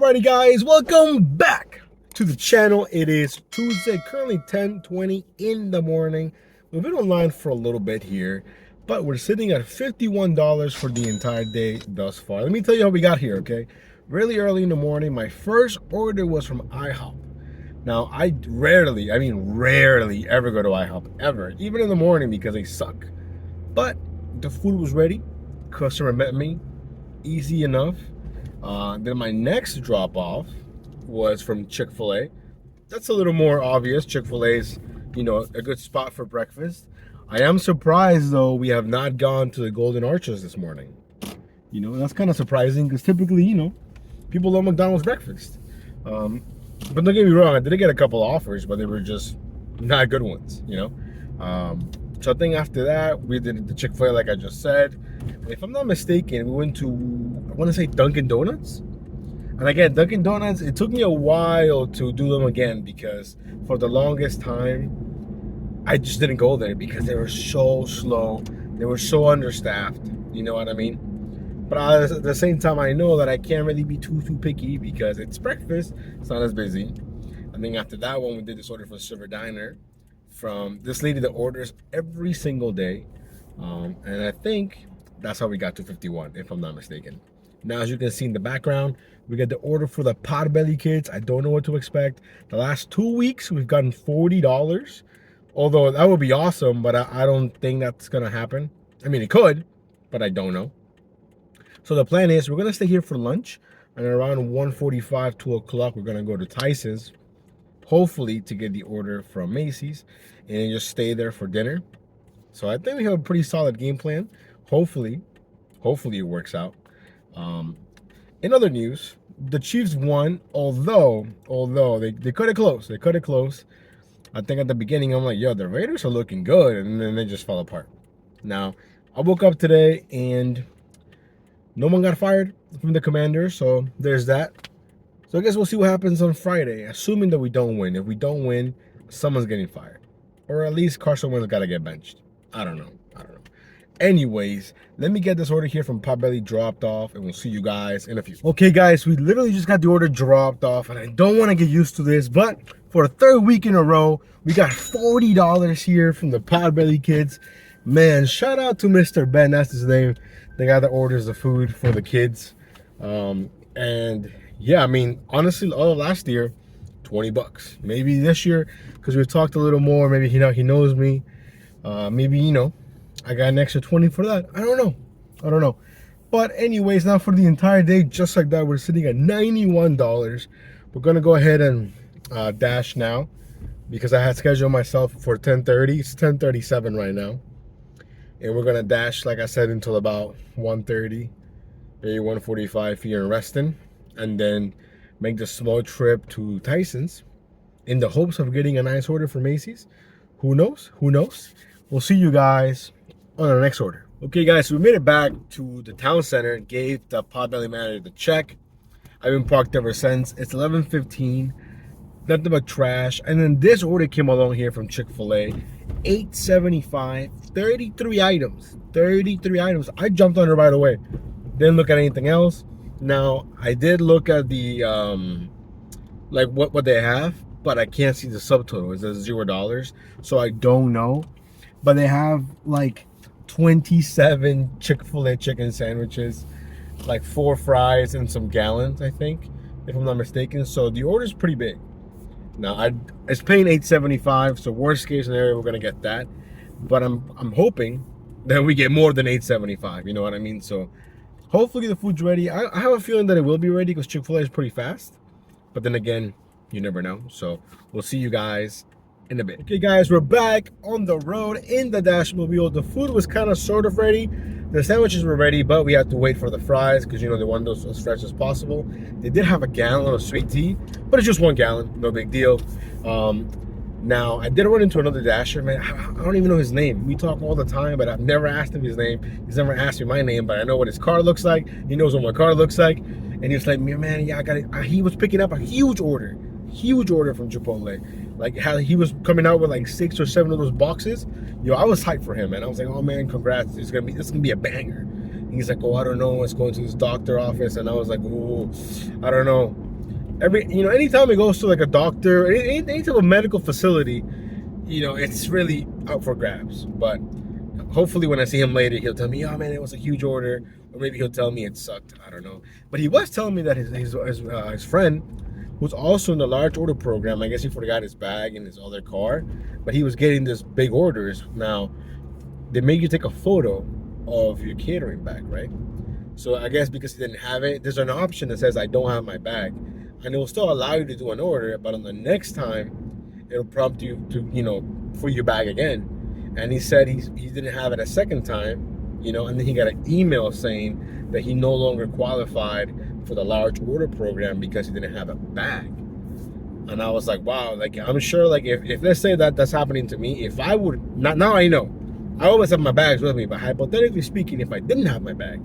Alrighty guys, welcome back to the channel. It is Tuesday, currently 10:20 in the morning. We've been online for a little bit here, but we're sitting at $51 for the entire day thus far. Let me tell you how we got here, okay? Really early in the morning, my first order was from IHOP. Now, I rarely ever go to IHOP, ever. Even in the morning because they suck. But the food was ready. Customer met me. Easy enough. Then my next drop off was from Chick-fil-A. That's a little more obvious. Chick-fil-A is, a good spot for breakfast. I am surprised though we have not gone to the Golden Arches this morning. That's kind of surprising because typically, people love McDonald's breakfast. But don't get me wrong, I did get a couple offers, but they were just not good ones, So I think after that, we did the Chick-fil-A like I just said. If I'm not mistaken, we went to, I want to say Dunkin' Donuts. And again, Dunkin' Donuts, it took me a while to do them again because for the longest time, I just didn't go there because they were so slow. They were so understaffed. You know what I mean? But at the same time, I know that I can't really be too picky because it's breakfast. It's not as busy. I think after that one, we did this order for Silver Diner from this lady that orders every single day. And I think that's how we got to 51, if I'm not mistaken. Now, as you can see in the background, we get the order for the Potbelly kids. I don't know what to expect. The last 2 weeks, we've gotten $40. Although that would be awesome, but I don't think that's gonna happen. I mean, it could, but I don't know. So the plan is we're gonna stay here for lunch, and around 1:45, 2 o'clock, we're gonna go to Tysons, hopefully to get the order from Macy's, and then just stay there for dinner. So I think we have a pretty solid game plan. Hopefully it works out. In other news, the Chiefs won, although they cut it close. They cut it close. I think at the beginning I'm like, yo, the Raiders are looking good, and then they just fell apart. Now, I woke up today and no one got fired from the Commanders, so there's that. So I guess we'll see what happens on Friday, assuming that we don't win. If we don't win, someone's getting fired. Or at least Carson Wentz got to get benched. I don't know. Anyways, let me get this order here from Potbelly dropped off, and we'll see you guys in a few. Okay, guys, we literally just got the order dropped off, and I don't want to get used to this, but for the third week in a row, we got $40 here from the Potbelly kids. Man, shout out to Mr. Ben, that's his name, the guy that orders the food for the kids. And yeah, I mean, honestly, all of last year, 20 bucks. Maybe this year, because we've talked a little more, maybe he knows me. Maybe, I got an extra 20 for that. I don't know. But anyways, now for the entire day, just like that, we're sitting at $91. We're gonna go ahead and dash now because I had scheduled myself for 10:30. It's 10:37 right now. And we're gonna dash, like I said, until about 1:30, maybe 1:45 here in Reston, and then make the small trip to Tysons in the hopes of getting a nice order for Macy's. Who knows? We'll see you guys on our next order. Okay guys, so we made it back to the town center, gave the Potbelly manager the check. I've been parked ever since. It's 11:15, nothing but trash. And then this order came along here from Chick-fil-A, $8.75, 33 items. I jumped on it right away. Didn't look at anything else. Now, I did look at the, like what they have, but I can't see the subtotal. It says $0, so I don't know. But they have like 27 Chick-fil-A chicken sandwiches, like 4 fries and some gallons, I think, if I'm not mistaken. So the order's pretty big. Now, it's paying $8.75, so worst case scenario, we're gonna get that. But I'm hoping that we get more than $8.75. You know what I mean? So hopefully the food's ready. I have a feeling that it will be ready because Chick-fil-A is pretty fast. But then again, you never know. So we'll see you guys in a bit. Okay guys, we're back on the road in the Dash Mobile. The food was kind of sort of ready. The sandwiches were ready, but we had to wait for the fries because they want those as fresh as possible. They did have a gallon of sweet tea, but it's just 1 gallon, no big deal. Now I did run into another Dasher, man. I don't even know his name. We talk all the time, but I've never asked him his name. He's never asked me my name, but I know what his car looks like. He knows what my car looks like, and he was like, man, yeah, I got it. He was picking up a huge order from Chipotle. Like how he was coming out with like 6 or 7 of those boxes. Yo, I was hyped for him, man. I was like, oh man, congrats. This is gonna be a banger. And he's like, oh, I don't know. It's going to this doctor office, and I was like, oh, I don't know. anytime he goes to like a doctor, any type of medical facility, it's really out for grabs. But hopefully when I see him later, he'll tell me, oh man, it was a huge order. Or maybe he'll tell me it sucked. I don't know. But he was telling me that his friend, who's also in the large order program, I guess he forgot his bag in his other car, but he was getting this big orders. Now, they make you take a photo of your catering bag, right? So I guess because he didn't have it, there's an option that says I don't have my bag. And it will still allow you to do an order, but on the next time, it'll prompt you to, for your bag again. And he said he didn't have it a second time, and then he got an email saying that he no longer qualified for the large order program because he didn't have a bag. And I was like, wow, like I'm sure like if let's say that's happening to me, if I would not, now I know. I always have my bags with me, but hypothetically speaking, if I didn't have my bag,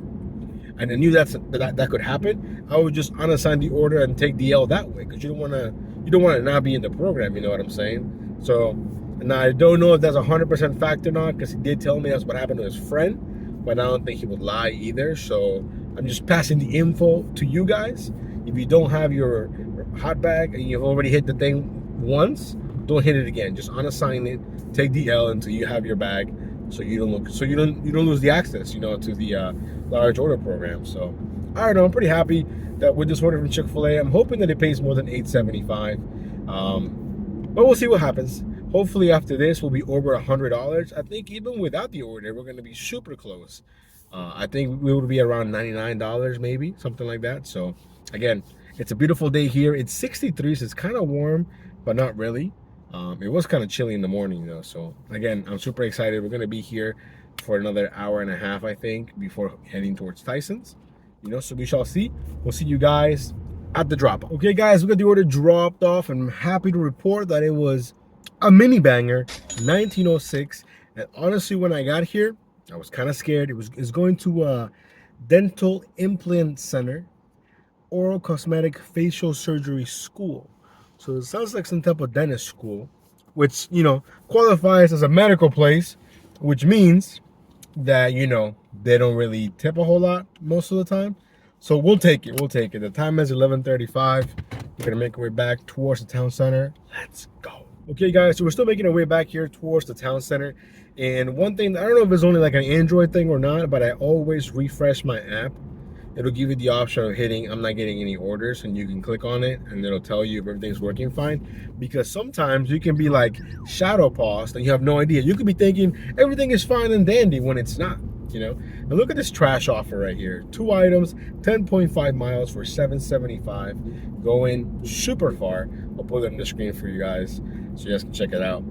and I knew that could happen, I would just unassign the order and take the L that way, because you don't want to not be in the program. You know what I'm saying? So, and I don't know if that's 100% fact or not, because he did tell me that's what happened to his friend, but I don't think he would lie either. So I'm just passing the info to you guys. If you don't have your hot bag and you've already hit the thing once, don't hit it again. Just unassign it, take the L until you have your bag, so you don't lose the access, to the large order program. So I don't know, I'm pretty happy that with this order from Chick-fil-A, I'm hoping that it pays more than $8.75. But we'll see what happens. Hopefully after this we'll be over $100. I think even without the order we're going to be super close. I think we will be around $99, maybe something like that. So again, it's a beautiful day here. It's 63, so it's kind of warm, but not really. It was kind of chilly in the morning though. So again, I'm super excited. We're going to be here for another hour and a half, I think, before heading towards Tysons. So we shall see. We'll see you guys at the drop. Okay guys, we got the order dropped off, and I'm happy to report that it was a mini banger, 1906. And honestly, when I got here, I was kind of scared. It's going to a dental implant center, oral cosmetic facial surgery school. So it sounds like some type of dentist school, which qualifies as a medical place, which means that they don't really tip a whole lot most of the time. So we'll take it. The time is 11:35. We're gonna make our way back towards the town center. Let's go. Okay guys, so we're still making our way back here towards the town center. And one thing, I don't know if it's only like an Android thing or not, but I always refresh my app. It'll give you the option of hitting I'm not getting any orders, and you can click on it and it'll tell you if everything's working fine. Because sometimes you can be like shadow paused and you have no idea. You could be thinking everything is fine and dandy when it's not, And look at this trash offer right here. 2 items, 10.5 miles for $7.75. Going super far. I'll put it on the screen for you guys so you guys can check it out.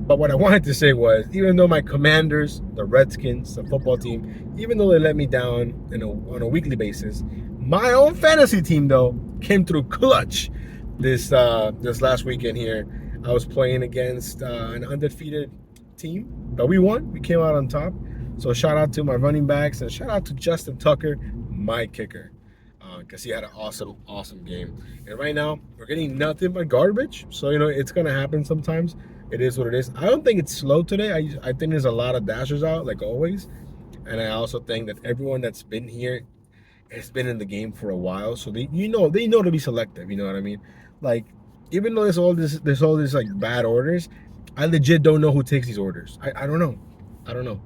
But what I wanted to say was, even though my Commanders, the Redskins, the football team, even though they let me down on a weekly basis, my own fantasy team though came through clutch this last weekend here. I was playing against an undefeated team, but we won. We came out on top. So shout out to my running backs, and shout out to Justin Tucker, my kicker, because he had an awesome game. And right now we're getting nothing but garbage. So it's gonna happen sometimes. It is what it is. I don't think it's slow today. I think there's a lot of dashers out, like always. And I also think that everyone that's been here has been in the game for a while, so they know to be selective. You know what I mean? Like, even though there's all this like bad orders, I legit don't know who takes these orders. I don't know,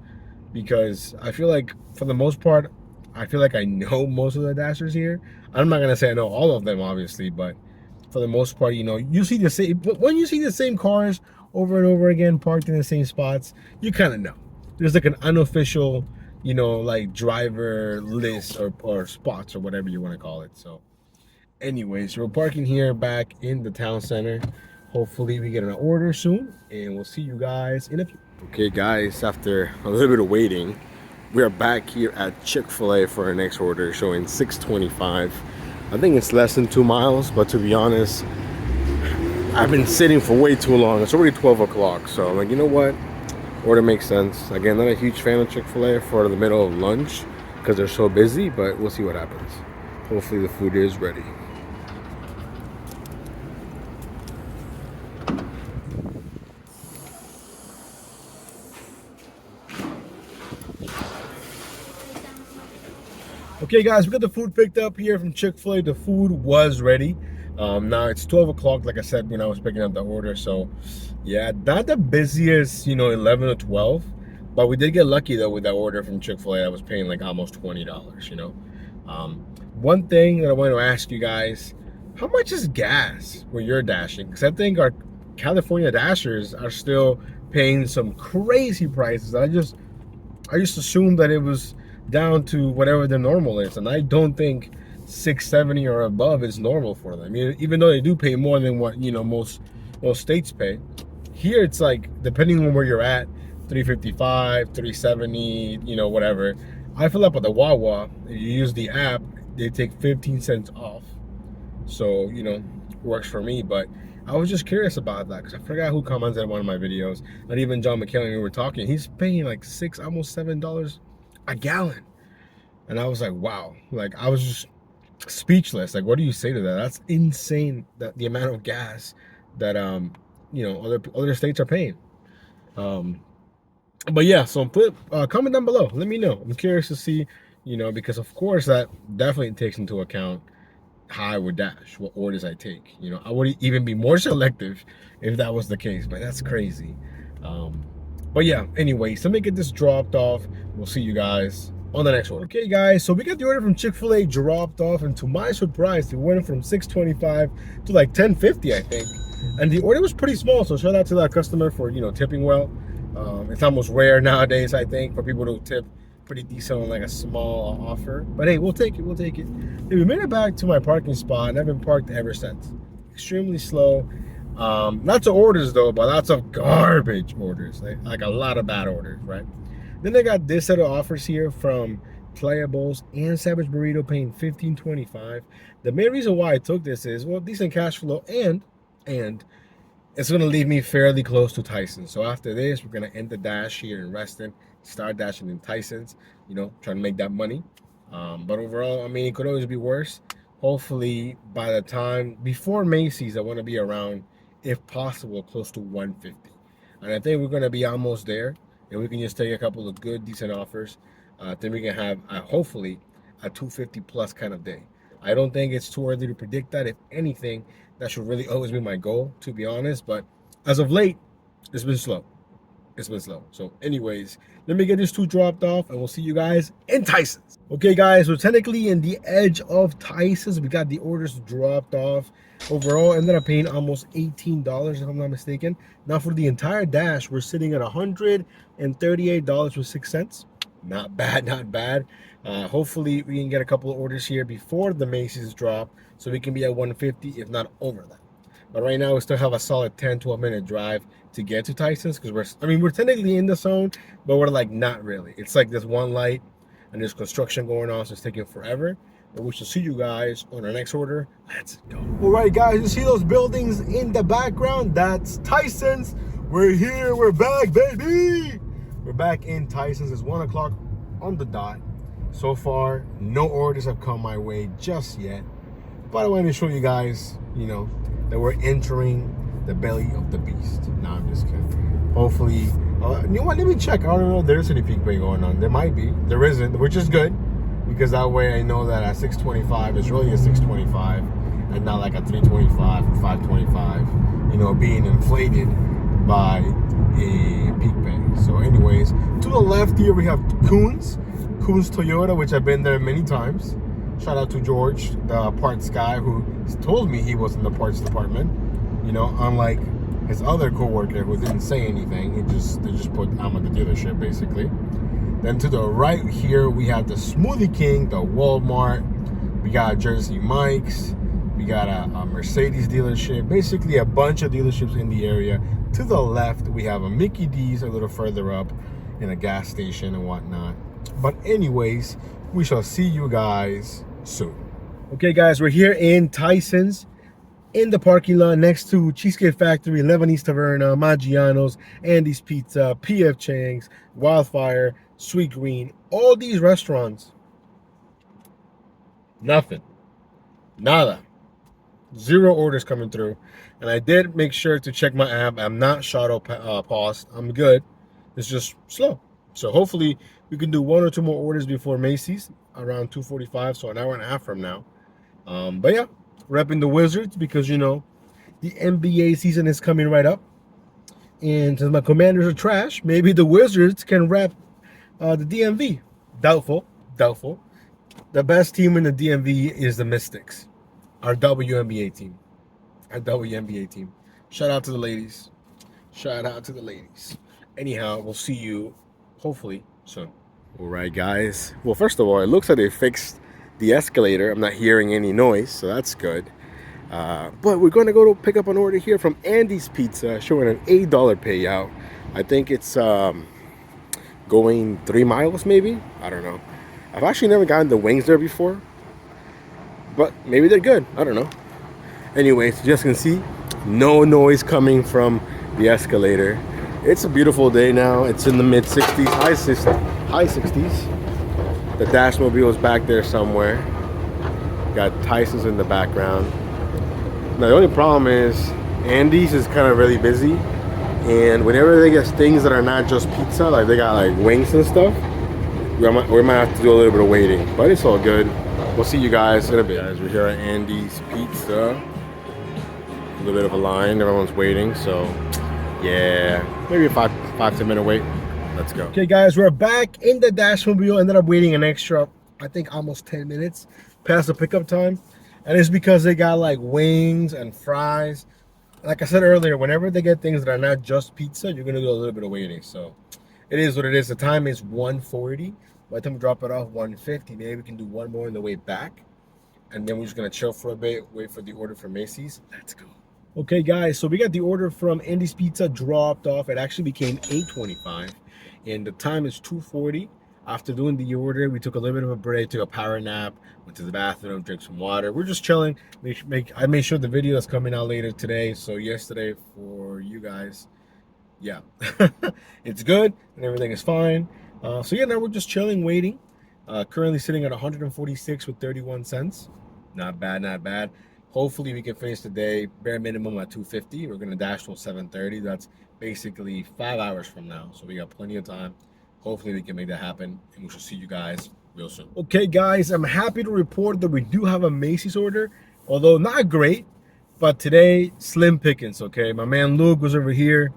because I feel like for the most part, I feel like I know most of the dashers here. I'm not gonna say I know all of them, obviously, but for the most part, you see the same, when you see the same cars over and over again parked in the same spots, you kind of know. There's like an unofficial, like driver list or spots or whatever you want to call it. So anyways, we're parking here back in the town center. Hopefully we get an order soon, and we'll see you guys in a few. Okay guys, after a little bit of waiting, we are back here at Chick-fil-A for our next order, showing $6.25. I think it's less than 2 miles, but to be honest, I've been sitting for way too long. It's already 12 o'clock, so I'm like, you know what? Order makes sense. Again, not a huge fan of Chick-fil-A for the middle of lunch because they're so busy, but we'll see what happens. Hopefully the food is ready. Okay, guys, we got the food picked up here from Chick-fil-A. The food was ready. Now it's 12 o'clock, like I said when I was picking up the order. So, yeah, not the busiest, 11 or 12. But we did get lucky, though, with that order from Chick-fil-A. I was paying like almost $20, Um, One thing that I want to ask you guys, how much is gas when you're dashing? Because I think our California Dashers are still paying some crazy prices. I just assumed that it was down to whatever the normal is, and I don't think 670 or above is normal for them. Even though they do pay more than what most states pay. Here it's like, depending on where you're at, 355, 370, whatever. I fill up at the Wawa. If you use the app, they take 15 cents off. So, works for me. But I was just curious about that because I forgot who commented on one of my videos. Not even John McKellen, we were talking. He's paying like almost $7 a gallon. And I was like, wow. Like, I was just speechless. Like, what do you say to that? That's insane, that the amount of gas that other states are paying. But yeah, so put comment down below. Let me know. I'm curious to see, because of course that definitely takes into account how I would dash, what orders I take. I would even be more selective if that was the case, but that's crazy. But yeah, anyways, let me get this dropped off. We'll see you guys on the next order. Okay, guys, so we got the order from Chick-fil-A dropped off, and to my surprise, it went from $6.25 to like $10.50, I think. And the order was pretty small, so shout out to that customer for, tipping well. It's almost rare nowadays, I think, for people to tip pretty decent on like a small offer. But hey, we'll take it. Hey, we made it back to my parking spot, and I've been parked ever since. Extremely slow. Lots of orders though, but lots of garbage orders, like a lot of bad orders, right? Then they got this set of offers here from Playables and Savage Burrito, paying $15.25. The main reason why I took this is, well, decent cash flow, and it's going to leave me fairly close to Tysons. So after this, we're going to end the dash here in Reston, start dashing in Tysons, trying to make that money. But overall, it could always be worse. Hopefully, by the time, before Macy's, I want to be around, if possible, close to 150. And I think we're going to be almost there. And we can just take a couple of good, decent offers. Then we can have, hopefully, a 250 plus kind of day. I don't think it's too early to predict that. If anything, that should really always be my goal, to be honest. But as of late, it's been slow. So anyways, let me get this two dropped off, and we'll see you guys in Tysons. Okay, guys, we're technically in the edge of Tysons. We got the orders dropped off. Overall, ended up paying almost $18, if I'm not mistaken. Now for the entire dash, we're sitting at $138.06. Not bad. Hopefully we can get a couple of orders here before the Macy's drop, so we can be at 150, if not over that. But right now we still have a solid 10-12 minute drive to get to Tysons, because we're technically in the zone, but we're like not really. It's like there's one light and there's construction going on, so it's taking forever. But we shall see you guys on our next order. Let's go. All right, guys, you see those buildings in the background? That's Tysons. We're here. We're back, baby. We're back in Tysons. It's 1 o'clock on the dot. So far, no orders have come my way just yet. But I want to show you guys, that we're entering the belly of the beast. No, I'm just kidding. Hopefully, you know what? Let me check. I don't know if there's any peak pay going on. There might be. There isn't, which is good, because that way I know that at 625 it's really a 625 and not like a 325 or 525, being inflated by a peak pay. So anyways, to the left here we have Coons Toyota, which I've been there many times. Shout out to George, the parts guy, who told me he was in the parts department. Unlike his other co-worker who didn't say anything. They just put I'm at the dealership, basically. Then to the right here, we have the Smoothie King, the Walmart. We got Jersey Mike's. We got a Mercedes dealership. Basically, a bunch of dealerships in the area. To the left, we have a Mickey D's a little further up, in a gas station and whatnot. But anyways, we shall see you guys soon. Okay, guys, we're here in Tysons, in the parking lot next to Cheesecake Factory, Lebanese Taverna, Maggiano's, Andy's Pizza, P.F. Chang's, Wildfire, Sweet Green. All these restaurants, nothing. Nada. Zero orders coming through. And I did make sure to check my app. I'm not shadow paused. I'm good. It's just slow. So hopefully we can do 1 or 2 more orders before Macy's around 2:45, so an hour and a half from now. But yeah, repping the Wizards because, you know, the NBA season is coming right up. And since my Commanders are trash, maybe the Wizards can rep the DMV. Doubtful, doubtful. The best team in the DMV is the Mystics, our WNBA team. Our WNBA team. Shout out to the ladies. Shout out to the ladies. Anyhow, we'll see you hopefully soon. All right, guys. Well, first of all, it looks like they fixed the escalator. I'm not hearing any noise, so that's good. But we're going to go to pick up an order here from Andy's Pizza, showing an $8 payout. I think it's going 3 miles, maybe. I don't know. I've actually never gotten the wings there before, but maybe they're good. I don't know. Anyways, you just can see no noise coming from the escalator. It's a beautiful day now. It's in the mid 60s, high 60s. The Dashmobile is back there somewhere. Got Tysons in the background. Now the only problem is Andy's is kind of really busy, and whenever they get things that are not just pizza, like they got like wings and stuff, we might have to do a little bit of waiting, but it's all good. We'll see you guys in a bit. Guys, we're here at Andy's Pizza. A little bit of a line, everyone's waiting, so yeah, maybe a 5-10 minute wait. Let's go. Okay guys, we're back in the Dashmobile. Ended up waiting an extra, I think almost 10 minutes past the pickup time. And it's because they got like wings and fries. Like I said earlier, whenever they get things that are not just pizza, you're gonna do a little bit of waiting. So it is what it is. The time is 1:40. By the time we drop it off, 1:50. Maybe we can do one more on the way back. And then we're just gonna chill for a bit, wait for the order from Macy's. Let's go. Okay guys, so we got the order from Andy's Pizza dropped off. It actually became 8:25 and the time is 2:40. After doing the order, we took a little bit of a break, took a power nap, went to the bathroom, drank some water. We're just chilling. I made sure the video is coming out later today. So yesterday for you guys, yeah, it's good and everything is fine. So yeah, now we're just chilling, waiting. Currently sitting at 146 with 31 cents. Not bad, not bad. Hopefully we can finish the day bare minimum at 2:50. We're gonna dash till 7:30. That's basically 5 hours from now. So we got plenty of time. Hopefully we can make that happen, and we shall see you guys real soon. Okay guys, I'm happy to report that we do have a Macy's order, although not great, but today slim pickings. Okay, my man Luke was over here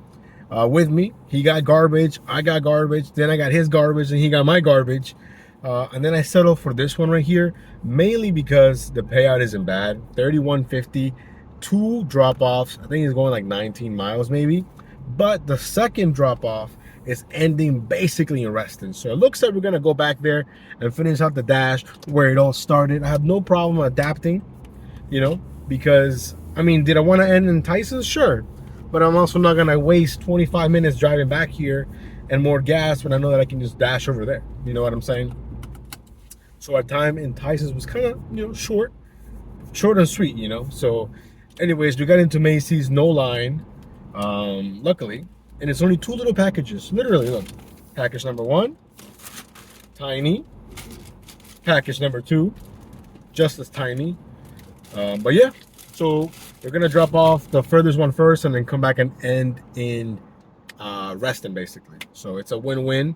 with me. He got garbage, I got garbage, then I got his garbage, and he got my garbage. And then I settled for this one right here, mainly because the payout isn't bad. $31.50, 2 drop-offs. I think it's going like 19 miles maybe. But the second drop-off is ending basically in Reston. So it looks like we're gonna go back there and finish out the dash where it all started. I have no problem adapting, you know, because, I mean, did I want to end in Tysons? Sure. But I'm also not gonna waste 25 minutes driving back here and more gas when I know that I can just dash over there. You know what I'm saying? So our time in Tysons was kind of, you know, short and sweet, you know. So anyways, we got into Macy's, no line, luckily. And it's only 2 little packages. Literally, look. Package number 1, tiny. Package number 2, just as tiny. But yeah, so we're gonna drop off the furthest one first and then come back and end in Reston, basically. So it's a win-win.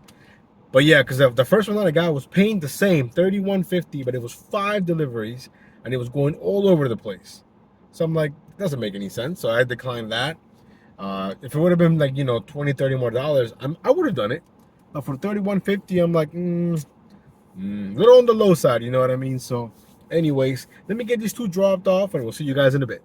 But yeah, because the first one that I got was paying the same, $31.50, but it was 5 deliveries and it was going all over the place. So I'm like, it doesn't make any sense. So I declined that. If it would have been like, you know, $20-30 more, I would have done it. But for $31.50, I'm like, little on the low side, you know what I mean? So anyways, let me get these 2 dropped off and we'll see you guys in a bit.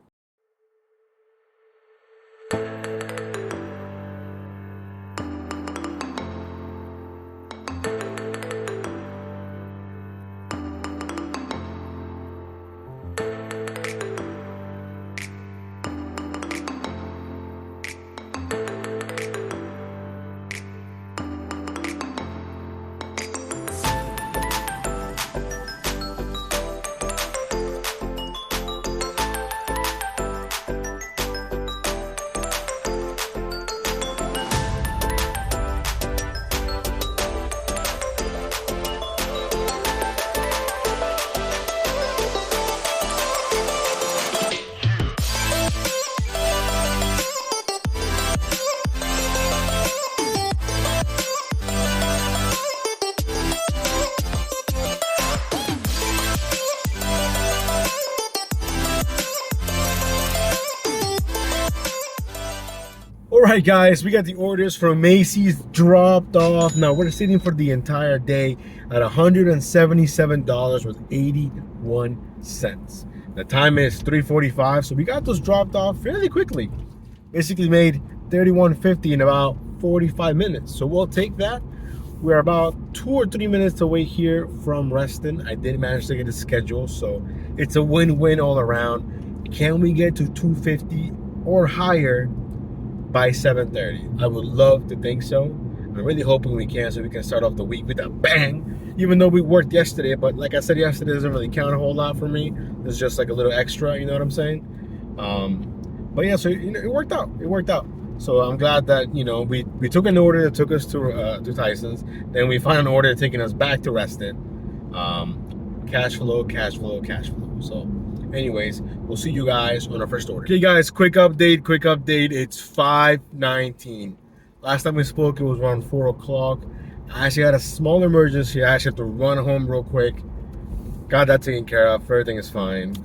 All right, guys, we got the orders from Macy's dropped off. Now we're sitting for the entire day at $177.81. The time is 3:45, so we got those dropped off fairly quickly. Basically made $31.50 in about 45 minutes. So we'll take that. We're about 2 or 3 minutes away here from Reston. I did manage to get a schedule, so it's a win-win all around. Can we get to 250 or higher by 7:30? I would love to think so. I'm really hoping we can, so we can start off the week with a bang. Even though we worked yesterday, but like I said, yesterday doesn't really count a whole lot for me. It's just like a little extra, you know what I'm saying? But yeah, so it worked out. It worked out. So I'm glad that we took an order that took us to Tysons. Then we found an order taking us back to Reston. Cash flow, cash flow, cash flow. So anyways, we'll see you guys on our first order. Okay, guys, quick update. It's 5:19. Last time we spoke, it was around 4 o'clock. I actually had a small emergency. I actually had to run home real quick. Got that taken care of. Everything is fine.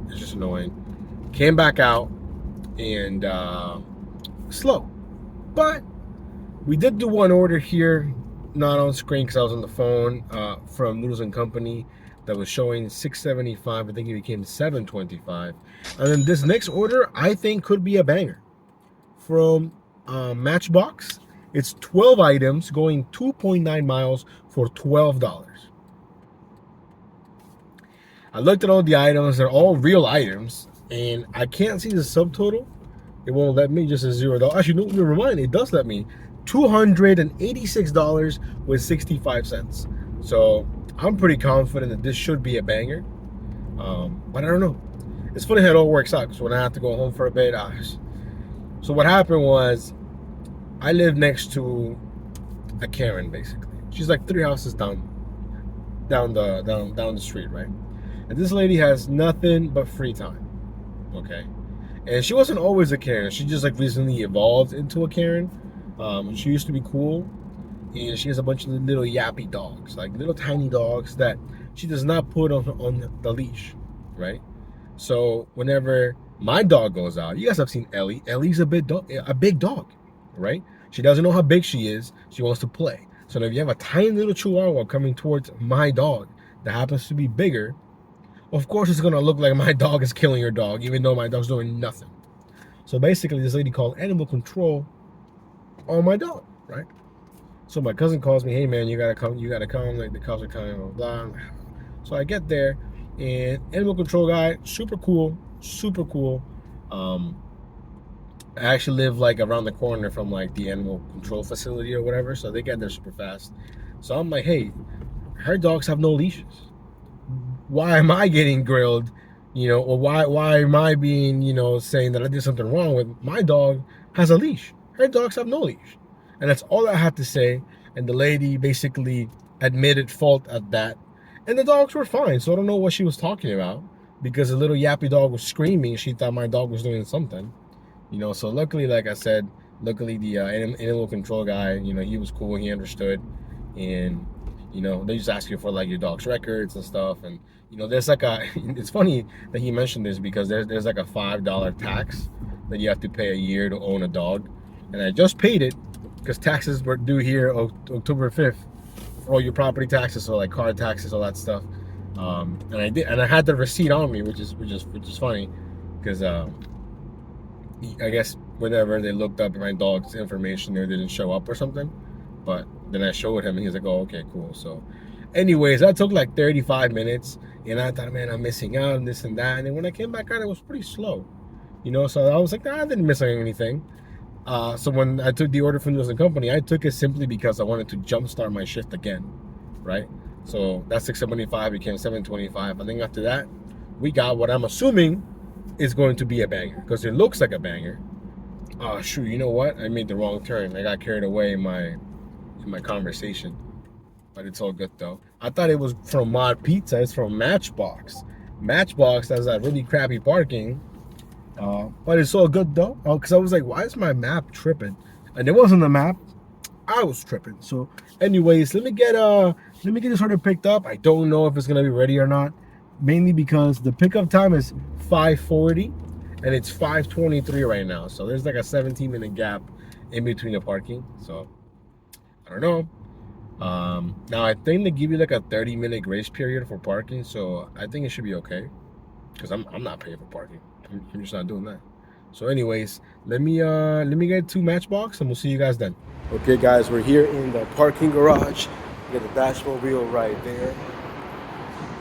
It's just annoying. Came back out and slow. But we did do one order here, not on screen because I was on the phone, from Noodles and Company. That was showing $6.75. I think it became $7.25. And then this next order, I think, could be a banger. From Matchbox. It's 12 items going 2.9 miles for $12. I looked at all the items. They're all real items. And I can't see the subtotal. It won't let me, just a $0. Actually, no, never mind. It does let me. $286.65. So I'm pretty confident that this should be a banger. But I don't know. It's funny how it all works out. So when I have to go home for a bit, so what happened was, I live next to a Karen, basically. She's like 3 houses down the street, right? And this lady has nothing but free time. Okay, and she wasn't always a Karen. She just like recently evolved into a Karen. She used to be cool, and she has a bunch of little yappy dogs, like little tiny dogs that she does not put on the leash, right? So whenever my dog goes out, you guys have seen Ellie. Ellie's a big dog, right? She doesn't know how big she is. She wants to play. So if you have a tiny little Chihuahua coming towards my dog that happens to be bigger, of course it's gonna look like my dog is killing your dog, even though my dog's doing nothing. So basically, this lady called animal control on my dog, right? So my cousin calls me, hey man, you gotta come, like the cops are coming, blah, blah. So I get there, and animal control guy, super cool. I actually live like around the corner from like the animal control facility or whatever, so they get there super fast. So I'm like, hey, her dogs have no leashes. Why am I getting grilled, or why am I being, saying that I did something wrong with my dog has a leash? Her dogs have no leash. And that's all I had to say. And the lady basically admitted fault at that. And the dogs were fine. So I don't know what she was talking about, because the little yappy dog was screaming. She thought my dog was doing something, so luckily, like I said, the animal control guy, he was cool. He understood. And they just ask you for like your dog's records and stuff, and there's like it's funny that he mentioned this, because there's like a $5 tax that you have to pay a year to own a dog, and I just paid it because taxes were due here October 5th for all your property taxes, so like car taxes, all that stuff, and I did, and I had the receipt on me, which is funny, because I guess whenever they looked up my dog's information, there didn't show up or something. But then I showed him, and he's like, oh, okay, cool. So anyways, that took like 35 minutes. And I thought, man, I'm missing out on this and that. And then when I came back out, it was pretty slow. So I was like, nah, I didn't miss anything. So when I took the order from Noodles and Company, I took it simply because I wanted to jumpstart my shift again, right? So that $6.75 became $7.25. I think after that, we got what I'm assuming is going to be a banger, because it looks like a banger. Oh, shoot, you know what? I made the wrong turn. I got carried away in my conversation, but it's all good though. I thought it was from Mod Pizza. It's from Matchbox. Matchbox has that really crappy parking, but it's all good though. Because I was like, why is my map tripping? And it wasn't the map. I was tripping. So anyways, let me get this order picked up. I don't know if it's gonna be ready or not, mainly because the pickup time is 5:40, and it's 5:23 right now. So there's like a 17-minute gap in between the parking. So I don't know. Now I think they give you like a 30-minute grace period for parking, so I think it should be okay. Because I'm not paying for parking. I'm just not doing that. So anyways, let me get to Matchbox and we'll see you guys then. Okay guys, we're here in the parking garage. We got the Dashmobile right there.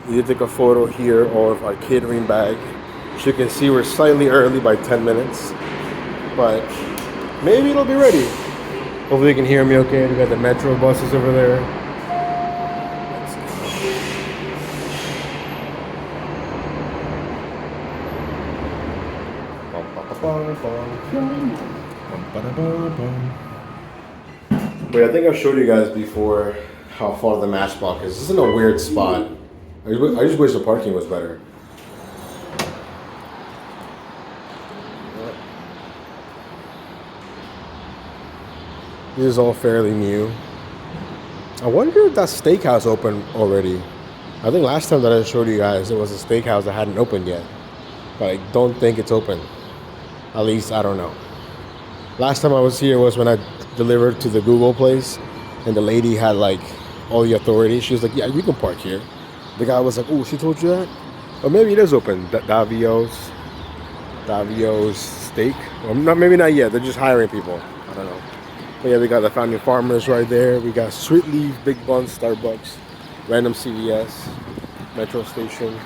We did take a photo here of our catering bag. As you can see, we're slightly early by 10 minutes, but maybe it'll be ready. Hopefully you can hear me okay. We got the metro buses over there. But I think I've showed you guys before how far the Matchbox is. This is in a weird spot. I just wish the parking was better. This is all fairly new. I wonder if that steakhouse opened already. I think last time that I showed you guys, it was a steakhouse that hadn't opened yet. But I don't think it's open. At least, I don't know. Last time I was here was when I delivered to the Google place, and the lady had like all the authority. She was like, yeah, you can park here. The guy was like, oh, she told you that? Or maybe it is open. Davio's Steak. Well, maybe not yet. They're just hiring people. I don't know. But yeah, we got the Founding Farmers right there. We got Sweet Leaf, Big Bun, Starbucks, random CVS, Metro Station.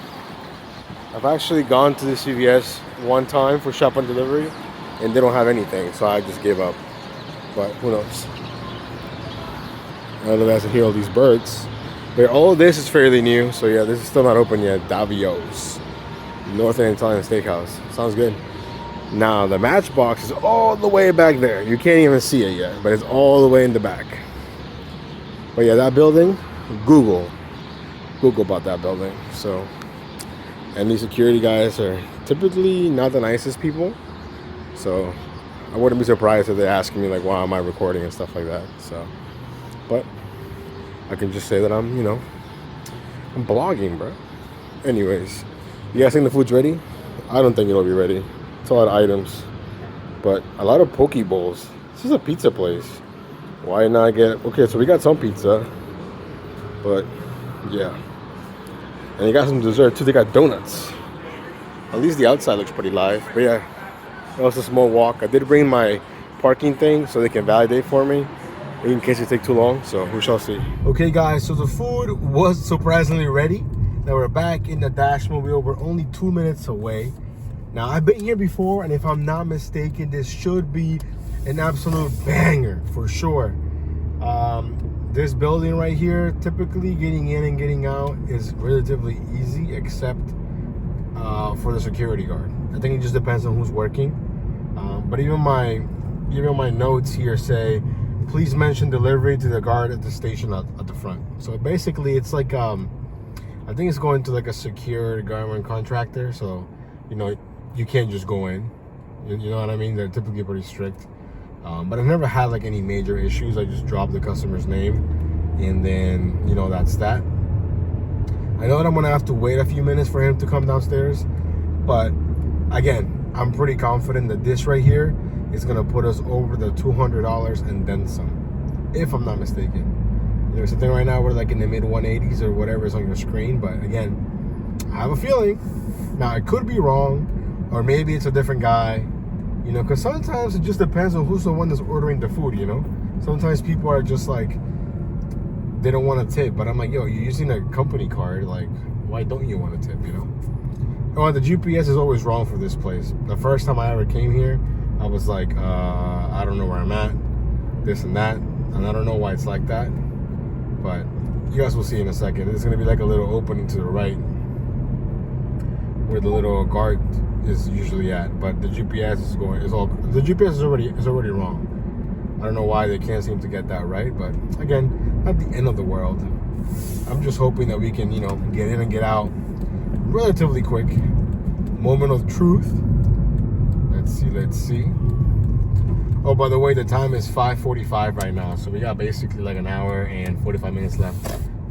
I've actually gone to the CVS one time for shop and delivery, and they don't have anything, so I just gave up. But who knows? I don't know if I can hear all these birds. But all of this is fairly new, so yeah, this is still not open yet. Davio's North End Italian Steakhouse. Sounds good. Now the Matchbox is all the way back there. You can't even see it yet, but it's all the way in the back. But yeah, that building, Google bought that building. So, and these security guys are typically not the nicest people. So I wouldn't be surprised if they ask me like, why am I recording and stuff like that. So, but I can just say that I'm blogging, bro. Anyways, you guys think the food's ready? I don't think it'll be ready. It's a lot of items, but a lot of poke bowls. This is a pizza place. Why not get, okay, so we got some pizza, but yeah. And you got some dessert too. They got donuts. At least the outside looks pretty live. But yeah, it was a small walk. I did bring my parking thing so they can validate for me in case it takes too long. So we shall see. Okay guys, so the food was surprisingly ready. Now we're back in the Dashmobile. We're only 2 minutes away. Now I've been here before, and if I'm not mistaken, this should be an absolute banger for sure. This building right here, typically getting in and getting out is relatively easy, except for the security guard. I think it just depends on who's working. But even my notes here say, please mention delivery to the guard at the station at the front. So basically, it's like I think it's going to like a secure government contractor. So you can't just go in. You know what I mean? They're typically pretty strict. But I've never had like any major issues. I just drop the customer's name, and then that's that. I know that I'm gonna have to wait a few minutes for him to come downstairs, but again, I'm pretty confident that this right here is gonna put us over the $200 and then some, if I'm not mistaken. There's something right now we're like in the mid 180s or whatever is on your screen, but again, I have a feeling. Now I could be wrong, or maybe it's a different guy. Because sometimes it just depends on who's the one that's ordering the food, Sometimes people are just like, they don't want to tip, but I'm like, yo, you're using a company card, like, why don't you want to tip, Oh, the GPS is always wrong for this place. The first time I ever came here, I was like, I don't know where I'm at, this and that, and I don't know why it's like that, but you guys will see in a second. There's going to be like a little opening to the right where the little guard is usually at, but the GPS is already wrong. I don't know why they can't seem to get that right, but again, not the end of the world. I'm just hoping that we can, get in and get out relatively quick. Moment of truth. Let's see. Oh, by the way, the time is 5:45 right now, so we got basically like an hour and 45 minutes left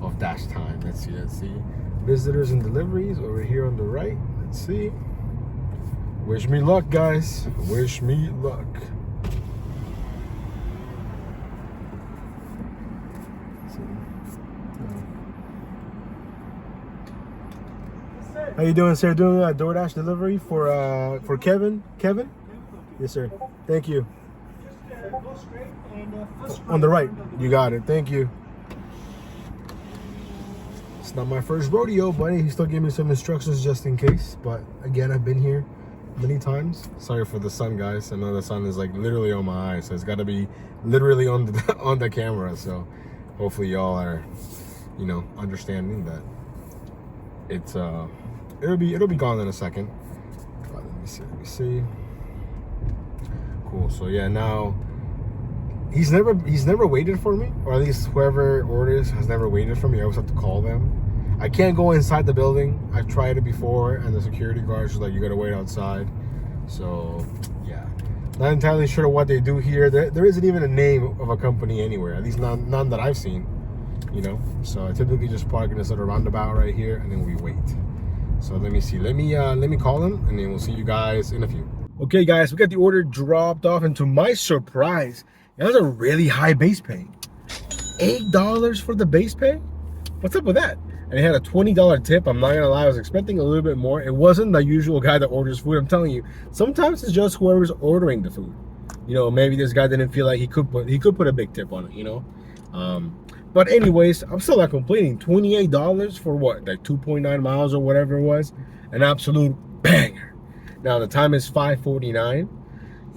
of dash time. Let's see. Visitors and deliveries over here on the right. Let's see. Wish me luck, guys. Wish me luck. How you doing, sir? Doing a DoorDash delivery for Kevin? Kevin? Yes, sir. Thank you. Just go straight and first on the right. You got it. Thank you. It's not my first rodeo, buddy. He still gave me some instructions just in case. But again, I've been here many times. Sorry for the sun, guys. I know the sun is like literally on my eyes, so it's got to be literally on the on the camera. So hopefully y'all are, you know, understanding that it's it'll be gone in a second. But let me see. Cool. So yeah, now he's never waited for me, or at least whoever orders has never waited for me. I always have to call them. I can't go inside the building. I've tried it before, and the security guards are like, you gotta wait outside. So yeah, not entirely sure what they do here. There isn't even a name of a company anywhere, at least none that I've seen, you know. So I typically just park in this little roundabout right here, and then we wait. So let me see. Let me call them, and then we'll see you guys in a few. Okay, guys, we got the order dropped off, and to my surprise, it was a really high base pay. $8 for the base pay? What's up with that? And it had a $20 tip. I'm not gonna lie, I was expecting a little bit more. It wasn't the usual guy that orders food. I'm telling you, sometimes it's just whoever's ordering the food. You know, maybe this guy didn't feel like he could put a big tip on it, you know? But anyways, I'm still not complaining. $28 for what, like 2.9 miles or whatever it was? An absolute banger. Now the time is 5:49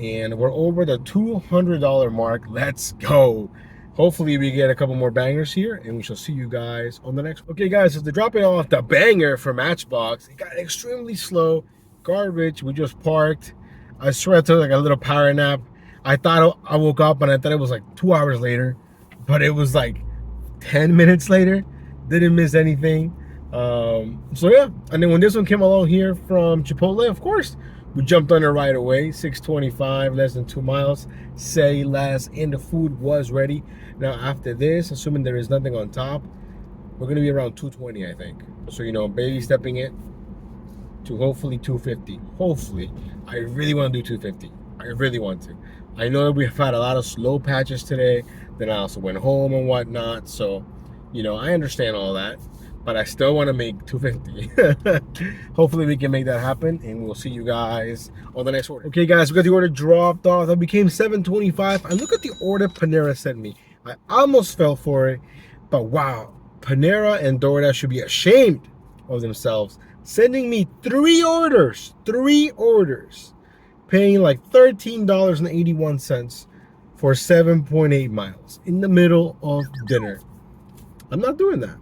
and we're over the $200 mark. Let's go. Hopefully we get a couple more bangers here, and we shall see you guys on the next one. Okay, guys, after dropping off the banger from Matchbox, it got extremely slow. Garbage. We just parked. I swear I took like a little power nap. I thought I woke up and I thought it was like 2 hours later, but it was like 10 minutes later. Didn't miss anything. So yeah, and then when this one came along here from Chick-fil-A, of course, we jumped on it right away. 6:25, less than 2 miles. Say less, and the food was ready. Now after this, assuming there is nothing on top, we're gonna be around 220, I think. So, you know, baby stepping it to hopefully 250. Hopefully. I really want to do 250. I really want to. I know that we've had a lot of slow patches today. Then I also went home and whatnot. So, you know, I understand all that, but I still want to make 250. Hopefully we can make that happen, and we'll see you guys on the next order. Okay, guys, we got the order dropped off. That became $7.25. And look at the order Panera sent me. I almost fell for it, but wow, Panera and DoorDash should be ashamed of themselves, sending me three orders, paying like $13.81 for 7.8 miles in the middle of dinner. I'm not doing that.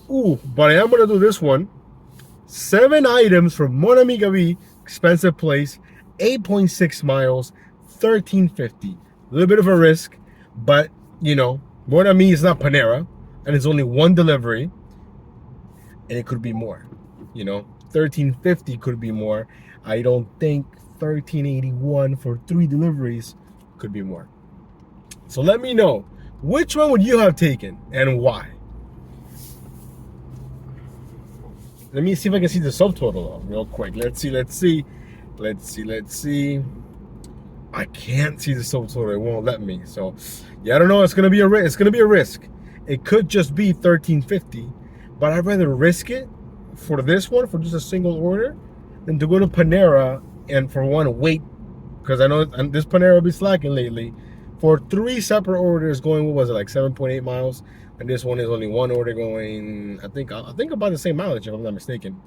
Ooh, but I am gonna do this one. 7 items from Mon Ami Gabi, expensive place, 8.6 miles, $13.50. A little bit of a risk, but you know, Mon Ami is not Panera, and it's only one delivery, and it could be more. You know, $13.50 could be more. I don't think $13.81 for 3 deliveries could be more. So let me know, which one would you have taken and why? Let me see if I can see the subtotal real quick. Let's see. I can't see the subtotal. It won't let me. So, yeah, I don't know. It's gonna be a risk. It's gonna be a risk. It could just be $13.50, but I'd rather risk it for this one, for just a single order, than to go to Panera and for one wait, because I know this Panera will be slacking lately. For 3 separate orders going, what was it, like 7.8 miles? And this one is only one order going, I think about the same mileage, if I'm not mistaken.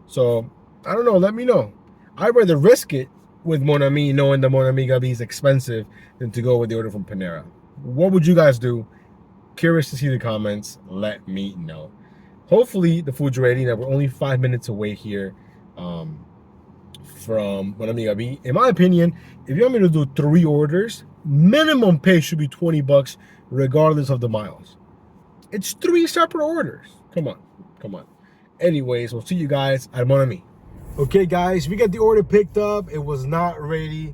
So, I don't know, let me know. I'd rather risk it with Mon Ami, knowing the Mon Ami Gabi is expensive, than to go with the order from Panera. What would you guys do? Curious to see the comments. Let me know. Hopefully, the food's ready. Now, we're only 5 minutes away here from Mon Ami Gabi. In my opinion, if you want me to do 3 orders, minimum pay should be $20 regardless of the miles. It's 3 separate orders. Come on. Anyways, we'll see you guys at Mon Ami. Okay, guys, we got the order picked up. It was not ready,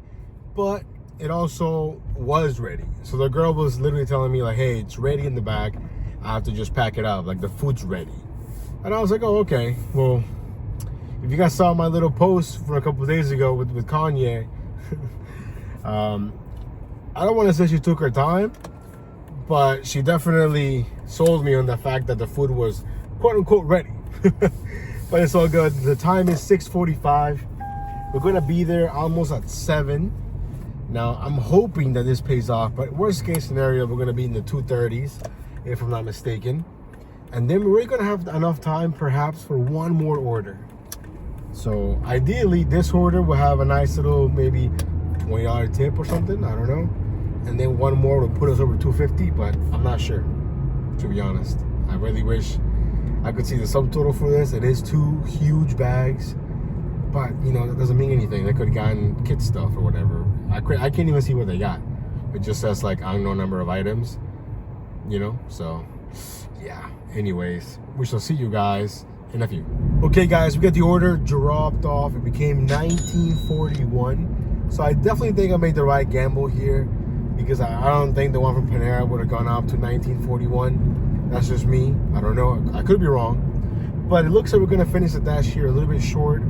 but it also was ready. So the girl was literally telling me like, hey, it's ready in the back. I have to just pack it up. Like, the food's ready. And I was like, oh, okay. Well, if you guys saw my little post from a couple of days ago with Kanye, I don't want to say she took her time, but she definitely sold me on the fact that the food was quote unquote ready. But it's all good. The time is 6:45. We're gonna be there almost at 7. Now I'm hoping that this pays off, but worst case scenario, we're gonna be in the 2:30s, if I'm not mistaken. And then we're gonna have enough time perhaps for one more order. So ideally this order will have a nice little maybe $20 tip or something, I don't know. And then one more will put us over 250, but I'm not sure, to be honest. I really wish I could see the subtotal for this. It is 2 huge bags, but you know, that doesn't mean anything. They could have gotten kid stuff or whatever. I can't even see what they got. It just says like unknown number of items, you know? So yeah, anyways, we shall see you guys in a few. Okay guys, we got the order dropped off. It became $19.41. So I definitely think I made the right gamble here, because I don't think the one from Panera would have gone up to $19.41. That's just me. I don't know. I could be wrong. But it looks like we're going to finish the dash here a little bit short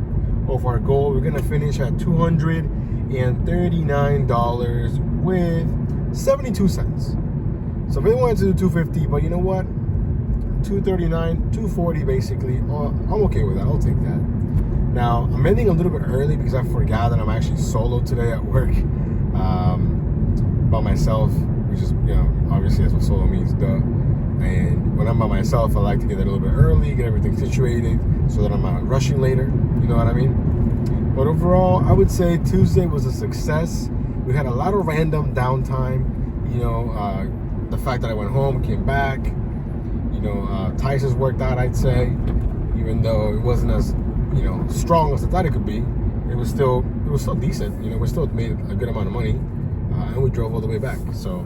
of our goal. We're going to finish at $239 with 72 cents. So I really wanted to do 250, but you know what? 239, 240 basically. I'm okay with that. I'll take that. Now, I'm ending a little bit early because I forgot that I'm actually solo today at work. By myself, which is, you know, obviously that's what solo means, duh. And when I'm by myself, I like to get there a little bit early, get everything situated so that I'm not rushing later, you know what I mean? But overall, I would say Tuesday was a success. We had a lot of random downtime, you know, the fact that I went home, came back, you know, Tysons worked out, I'd say, even though it wasn't as, you know, strong as I thought it could be. It was still decent, you know, we still made a good amount of money. And we drove all the way back. So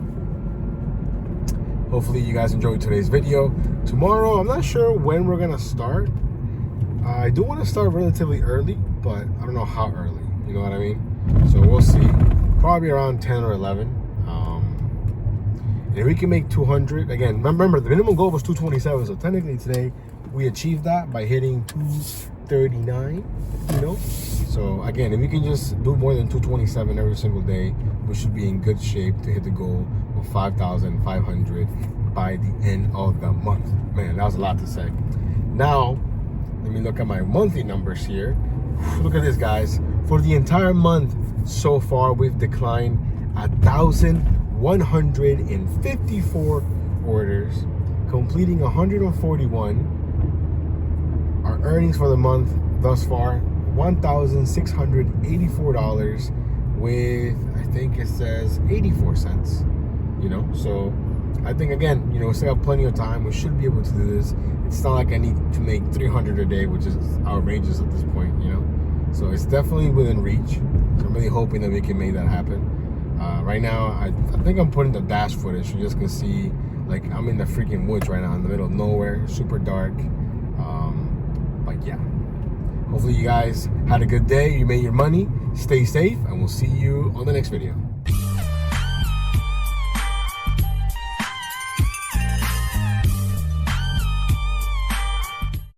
hopefully you guys enjoyed today's video. Tomorrow, I'm not sure when we're gonna start. I do want to start relatively early, but I don't know how early, you know what I mean? So we'll see. Probably around 10 or 11. And if we can make 200, again, remember the minimum goal was 227, so technically today we achieved that by hitting 239, you know? So again, if we can just do more than 227 every single day, we should be in good shape to hit the goal of 5,500 by the end of the month. Man, that was a lot to say. Now, let me look at my monthly numbers here. Look at this, guys. For the entire month so far, we've declined 1,154 orders, completing 141. Our earnings for the month thus far, $1,684 with, I think it says 84 cents, you know? So I think, again, you know, we still have plenty of time. We should be able to do this. It's not like I need to make 300 a day, which is outrageous at this point, you know? So it's definitely within reach. So I'm really hoping that we can make that happen. Right now, I think I'm putting the dash footage. You just can see, like, I'm in the freaking woods right now in the middle of nowhere, super dark. But yeah. Hopefully you guys had a good day. You made your money. Stay safe, and we'll see you on the next video.